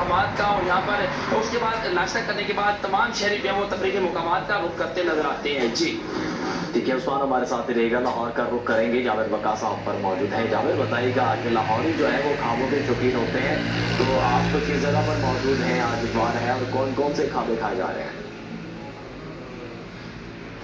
मुकामात का, और यहाँ पर उसके बाद नाश्ता करने के बाद तमाम शहरी जो है वो तफरीही मुकामात का रुख करते नजर आते हैं। जी ठीक है, उस्मान हमारे साथ ही रहेगा। लाहौर का रुख करेंगे, जावेद बक्का साहब पर मौजूद है। जावेद बताइएगा कि लाहौरी जो है वो खाबों के शौकीन होते हैं, तो आप तो किस जगह पर मौजूद हैं, आज इतवार है, और कौन कौन से खाबे खाए जा रहे हैं?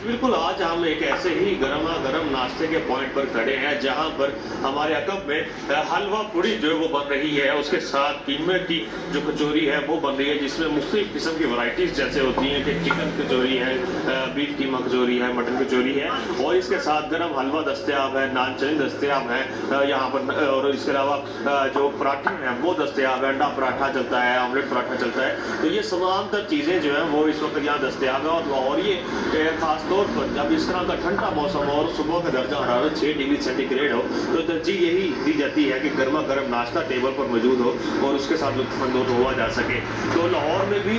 बिल्कुल, आज हम एक ऐसे ही गर्मा गर्म नाश्ते के पॉइंट पर खड़े हैं जहां पर हमारे अकब में हलवा पूड़ी जो है वो बन रही है, उसके साथ कीमे की जो कचौरी है वो बन रही है, जिसमें मुख्तलिफ किस्म की वैरायटीज जैसे होती हैं कि चिकन कचौरी है, बीफ कीमा कचौरी है, मटन कचौरी है, और इसके साथ गर्म हलवा दस्तयाब है, नान चने दस्तयाब है यहाँ पर, और इसके अलावा जो पराठे हैं वो दस्तयाब है, अंडा पराठा चलता है, ऑमलेट पराठा चलता है। तो ये तमाम तर चीज़ें जो है वो इस वक्त यहाँ दस्तयाब है। और ये खास तौर पर जब इस तरह का ठंडा मौसम और सुबह का दर्जा हरारत 6 डिग्री सेंटीग्रेड हो, तो तरजीह यही दी जाती है कि गर्मा गर्म नाश्ता टेबल पर मौजूद हो और उसके साथ लुत्फानंदोज हुआ जा सके। तो लाहौर में भी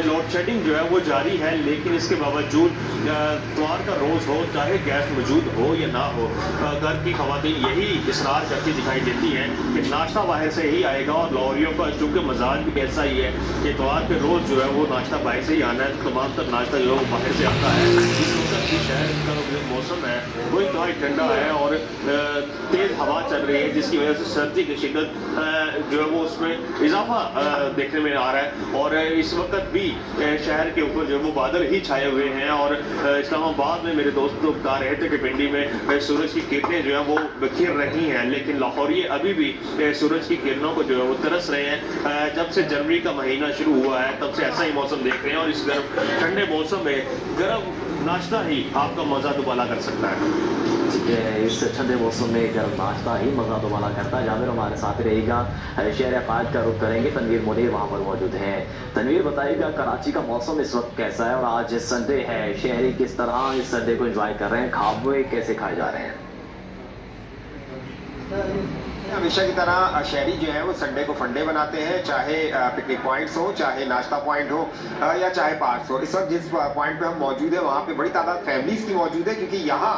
लोड शेडिंग जो है वो जारी है, लेकिन इसके बावजूद इतवार का रोज़ हो, चाहे गैस मौजूद हो या ना हो, घर की खवातीन यही इसरार करती दिखाई देती हैं कि नाश्ता बाहर से ही आएगा। और लाहौरियों का चूँकि मजाज भी ऐसा ही है कि इतवार के रोज़ जो है वो नाश्ता बाहर से ही आना है, तमाम तर नाश्ता जो है वो बाहर से आता है। शहर का जो मौसम है वो इंतहाई ठंडा है और तेज़ हवा चल रही है, जिसकी वजह से सर्दी की शिद्दत जो है वो उसमें इजाफा देखने में आ रहा है। और इस वक्त भी शहर के ऊपर जो है वो बादल ही छाए हुए हैं। और इस्लामाबाद में मेरे दोस्त लोग बता रहे थे कि पिंडी में सूरज की किरणें जो है वो बिखर रही हैं, लेकिन लाहौरी अभी भी सूरज की किरणों को जो है वो तरस रहे हैं। जब से जनवरी का महीना शुरू हुआ है तब से ऐसा ही मौसम देख रहे हैं, और इस गर्म ठंडे मौसम में गर्म नाश्ता ही आपका मज़ा दुबाला कर सकता है। ठीक है, इस ठंडे मौसम में गर्म नाश्ता ही मज़ा दुबाला करता है। जावेद हमारे साथ रहेगा, शहर अकायद का रुख करेंगे। तनवीर मुनीर वहाँ पर मौजूद है। तनवीर बताइएगा, कराची का मौसम इस वक्त कैसा है, और आज संडे है, शहरी किस तरह इस संडे को एंजॉय कर रहे हैं, खाबे कैसे खाए जा रहे हैं? हमेशा की तरह शहरी जो है वो संडे को फंडे बनाते हैं, चाहे पिकनिक पॉइंट्स हो, चाहे नाश्ता पॉइंट हो, या चाहे पार्क्स हो। इस वक्त जिस पॉइंट पे हम मौजूद है वहाँ पे बड़ी तादाद फैमिलीज की मौजूद है, क्योंकि यहाँ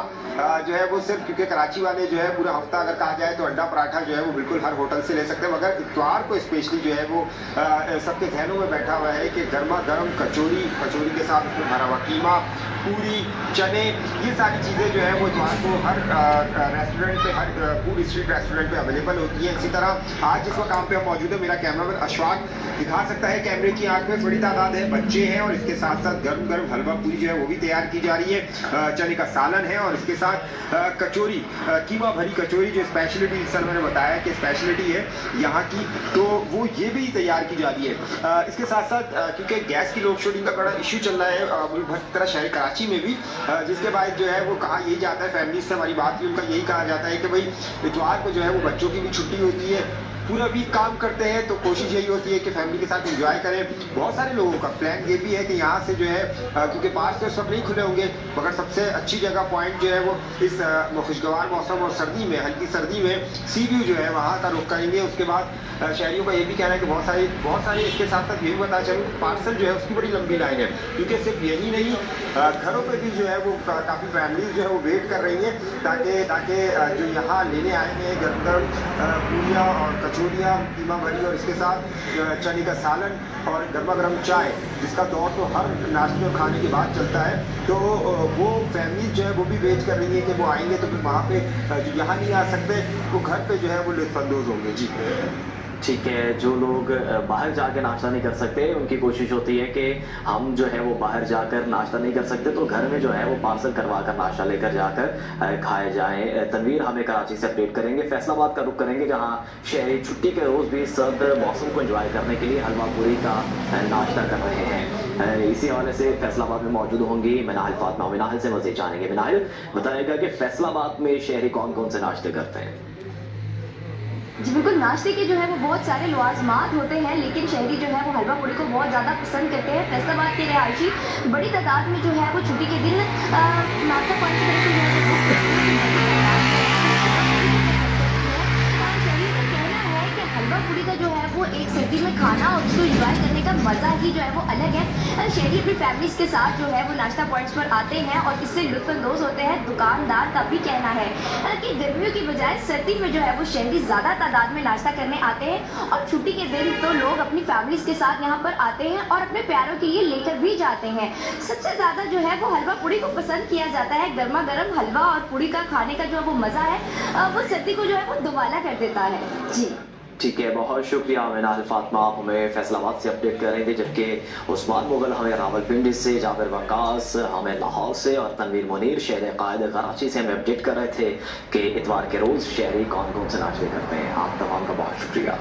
जो है वो सिर्फ, क्योंकि कराची वाले जो है पूरा हफ्ता अगर कहा जाए तो अंडा पराठा जो है वो बिल्कुल हर होटल से ले सकते हैं, मगर इतवार को स्पेशली जो है वो सबके जहनों में बैठा हुआ है कि गर्मा गर्म कचौरी के साथ उसमें भरा हुआ कीमा, पूरी, चने, ये सारी चीज़ें जो है वो इतवार को हर रेस्टोरेंट पे, हर फूड स्ट्रीट रेस्टोरेंट पे अवेलेबल होती है। इसी तरह आज जिस वक्त काम पे हम मौजूद है, मेरा कैमरामैन अशफाक दिखा सकता है कैमरे की आंख में, बड़ी तादाद है, बच्चे हैं, और इसके साथ साथ गर्म गर्म हलवा पूरी जो है वो भी तैयार की जा रही है, चने का सालन है, और इसके साथ कचौरी, कीमा भरी कचौरी जो स्पेशलिटी सर मैंने बताया कि स्पेशलिटी है यहाँ की, तो वो ये भी तैयार की जा रही है। इसके साथ साथ क्योंकि गैस की लोड शेडिंग का बड़ा इशू चल रहा है मुल्क भर की तरह शहर कराची में भी, जिसके बाद जो है वो कहा यही जाता है, फैमिली से हमारी बात हुई, उनका यही कहा जाता है कि भाई इतवार को जो है वो बच्चों की भी छुट्टी होती है, पूरा वीक काम करते हैं, तो कोशिश यही होती है कि फैमिली के साथ एंजॉय करें। बहुत सारे लोगों का प्लान ये भी है कि यहाँ से जो है क्योंकि पार्क तो सब नहीं खुले होंगे, मगर सबसे अच्छी जगह पॉइंट जो है वो इस खुशगवार मौसम और सर्दी में, हल्की सर्दी में सी व्यू जो है वहाँ का रुख करेंगे। उसके बाद शहरियों का ये भी कहना है कि बहुत सारे इसके साथ साथ ये भी बता चलूँ, पार्सल जो है उसकी बड़ी लंबी लाइन है, क्योंकि सिर्फ यही नहीं, घरों पर भी जो है वो काफ़ी फैमिलीज जो है वो वेट कर रही हैं ताकि जो यहाँ लेने आएंगे गर्म गर्म पूरियाँ और कचौरियाँ, कीमा भरी, और इसके साथ चने का सालन और गर्मा गर्म चाय, जिसका दौर तो हर नाश्ते और खाने के बाद चलता है। तो वो फैमिली जो है वो भी वेट कर रही है कि वो आएंगे, तो फिर वहाँ पे जो यहाँ नहीं आ सकते वो घर पे जो है वो लुत्फानंदोज होंगे। जी ठीक है, जो लोग बाहर जाकर नाश्ता नहीं कर सकते, उनकी कोशिश होती है कि हम जो है वो बाहर जाकर नाश्ता नहीं कर सकते तो घर में जो है वो पार्सल करवा कर नाश्ता लेकर जाकर खाए जाएं। तनवीर हमें कराची से अपडेट करेंगे। फैसलाबाद का रुख करेंगे, जहां शहरी छुट्टी के रोज़ भी सर्द मौसम को एंजॉय करने के लिए हलवा पूरी का नाश्ता कर रहे हैं। इसी हवाले से फैसलाबाद में मौजूद होंगी मिनाहिल फातिमा। मिनाहिल से मज़ीद जानेंगे। मिनाहिल बताएगा कि फैसलाबाद में शहरी कौन कौन से नाश्ते करते हैं? जी बिल्कुल, नाश्ते के जो है वो बहुत सारे लवाजमात होते हैं, लेकिन शहरी जो है वो हलवा पूड़ी को बहुत ज़्यादा पसंद करते हैं। फैसलाबाद के रहायशी बड़ी तादाद में जो है वो छुट्टी के दिन नाश्ता पानी की तरफ जो है वो शहरी का कहना है कि हलवा पूड़ी का जो है वो एक सर्दी में खाना और उसको एंजॉय करने का मजा ही जो है वो अलग है। शहरी अपनी फैमिलीज के साथ जो है वो नाश्ता पॉइंट्स पर आते हैं और इससे लुत्फानंदोज होते हैं। दुकानदार का भी कहना है कि गर्मियों की बजाय सर्दी में जो है वो शहरी ज्यादा तादाद में नाश्ता करने आते हैं और छुट्टी के दिन तो लोग अपनी फैमिलीज के साथ यहाँ पर आते हैं और अपने प्यारों के लिए लेकर भी जाते हैं। सबसे ज्यादा जो है वो हलवा पूड़ी को पसंद किया जाता है। गर्मा गर्म हलवा और पूड़ी का खाने का जो वो मजा है वो सर्दी को जो है वो दुबाला कर देता है। जी ठीक है, बहुत शुक्रिया मिनाल फातिमा, हमें फैसलाबाद से अपडेट कर रहे थे, जबकि उस्मान मुगल हमें रावलपिंडी से, जाबिर वकास हमें लाहौर से और तनवीर मुनीर शहर कायद कराची से हमें अपडेट कर रहे थे कि इतवार के रोज़ शहरी कौन कौन से नाश्ते करते हैं। आप तमाम का बहुत शुक्रिया।